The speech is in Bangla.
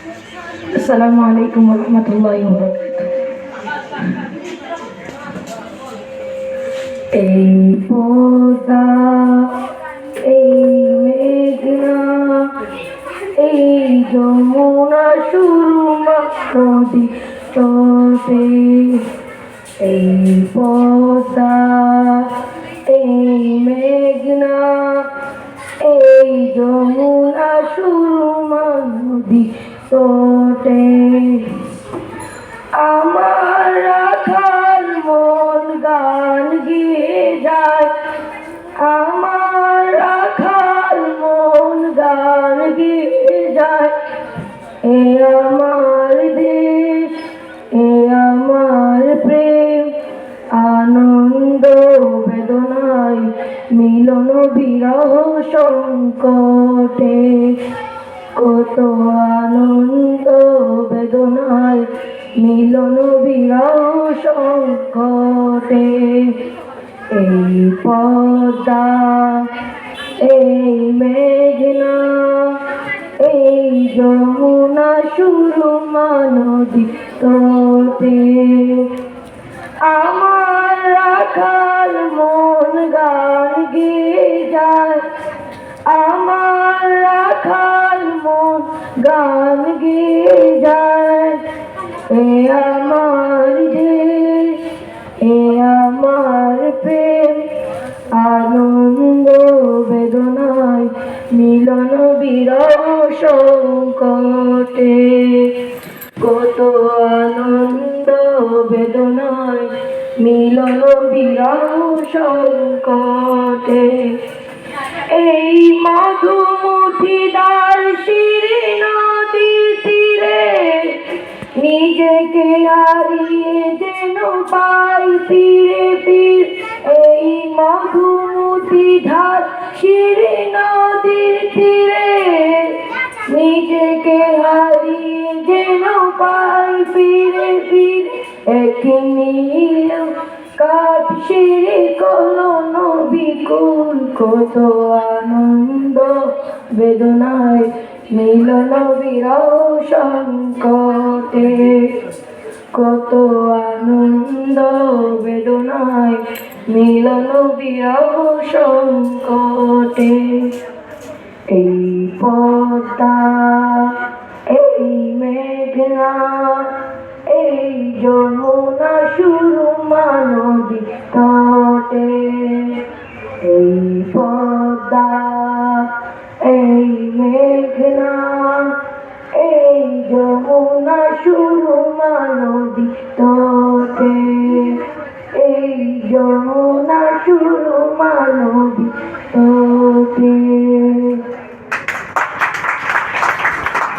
আসসালামু আলাইকুম ওয়া রাহমাতুল্লাহি ওয়া বারাকাতুহু। এই পদ্মা, এই মেঘনা, এই যমুনা সুরমা নদী তটে। এই পদ্মা, এই মেঘনা, এই যমুনা সুরমা নদী তটে। আমার রাখাল মন গান গেয়ে যায়, আমার রাখাল মন গান গেয়ে যায়। এ আমার দেশ, এ আমার প্রেম, আনন্দ বেদনায় মিলন বিরহ সংকটে। কত আনন্দ বেদনায় মিলন বিরহ সংকটে। এই পদ্মা, এই মেঘনা, এই যমুনা সুরমা নদী তটে। আমার রাখাল মন গান গেয়ে যায়, আমার রাখাল মন গান গেয়ে যায়। এ আমার দেশ, এ আমার প্রেম, আনন্দ বেদনায় মিলন বিরহ সংকটে। কত আনন্দ বেদনায় মিলন বিরহ সংকটে। এই মধুমুঠিদার শিরে নদীর তীরে নিজেকে হারিয়ে যেন পাই ফিরে ফির। এই মধুমুঠিধার শিরে নদীর তীরে নিজেকে হারিয়ে যেন পাই ফিরে ফিরে। এক নীল কাঠ শিরে কলন বিকুল, কত আনন্দ বেদনায় মিলন বিরহ সংকটে। কত আনন্দ বেদনায় মিলন বিরহ সংকটে। এই পদ্মা, এই মেঘনা, এই যমুনা সুরমা নদী তটে। এই পদ্মা, এই মেঘনা, এই যমুনা সুরমা নদী তটে। এই যমুনা সুরমা নদী তটে।